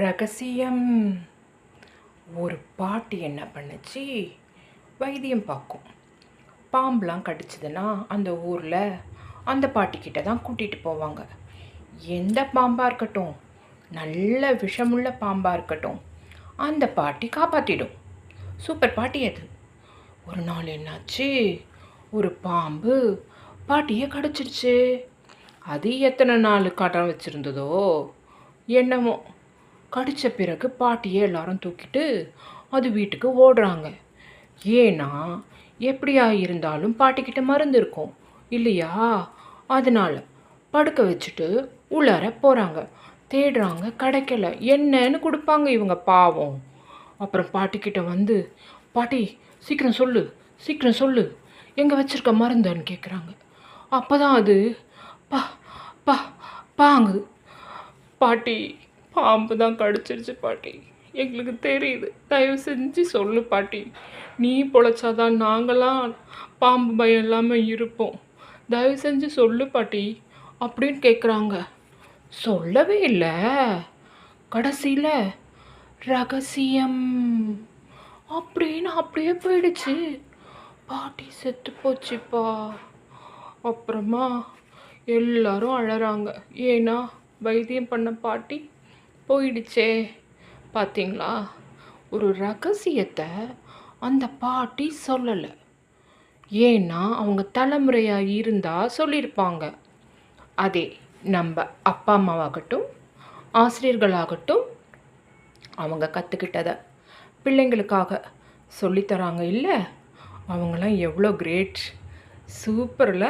ரகசியம். ஒரு பாட்டி என்ன பண்ணுச்சு, வைத்தியம் பார்க்கும். பாம்புலாம் கடிச்சதுன்னா அந்த ஊரில் அந்த பாட்டிக்கிட்ட தான் கூட்டிகிட்டு போவாங்க. எந்த பாம்பாக இருக்கட்டும், நல்ல விஷமுள்ள பாம்பாக இருக்கட்டும், அந்த பாட்டி காப்பாற்றிடும். சூப்பர் பாட்டி அது. ஒரு நாள் என்னாச்சு, ஒரு பாம்பு பாட்டியை கடிச்சிடுச்சு. அது எத்தனை நாள் கடன் வச்சுருந்ததோ என்னமோ, கடித்த பிறகு பாட்டியை எல்லாரும் தூக்கிட்டு அது வீட்டுக்கு ஓடுறாங்க. ஏன்னா எப்படியா இருந்தாலும் பாட்டிக்கிட்ட மருந்து இருக்கும் இல்லையா, அதனால் படுக்க வச்சுட்டு உள்ளார போகிறாங்க. தேடுறாங்க, கிடைக்கல. என்னன்னு கொடுப்பாங்க இவங்க பாவம். அப்புறம் பாட்டிக்கிட்ட வந்து, பாட்டி சீக்கிரம் சொல்லு, சீக்கிரம் சொல்லு, எங்கே வச்சுருக்க மருந்துன்னு கேட்குறாங்க. அப்போ தான் அது பா பா பாங்குது. பாட்டி பாம்பு தான் கடிச்சிருச்சு பாட்டி, எங்களுக்கு தெரியுது, தயவு செஞ்சு சொல்லு பாட்டி, நீ பொழைச்சாதான் நாங்களாம் பாம்பு பயம் இல்லாமல் இருப்போம், தயவு செஞ்சு சொல்லு பாட்டி அப்படின்னு கேட்குறாங்க. சொல்லவே இல்லை. கடைசியில் ரகசியம் அப்படின்னு அப்படியே போயிடுச்சு. பாட்டி செத்து போச்சுப்பா. அப்புறமா எல்லாரும் அழறாங்க. ஏன்னா வைத்தியம் பண்ண பாட்டி போயிடுச்சே. பார்த்தீங்களா, ஒரு ரகசியத்தை அந்த பாட்டி சொல்லலை. ஏன்னா அவங்க தலைமுறையாக இருந்தால் சொல்லியிருப்பாங்க. அதே நம்ம அப்பா அம்மாவாகட்டும், ஆசிரியர்களாகட்டும், அவங்க கற்றுக்கிட்டதை பிள்ளைங்களுக்காக சொல்லித்தராங்க இல்லை, அவங்களாம் எவ்வளோ கிரேட். சூப்பரில்.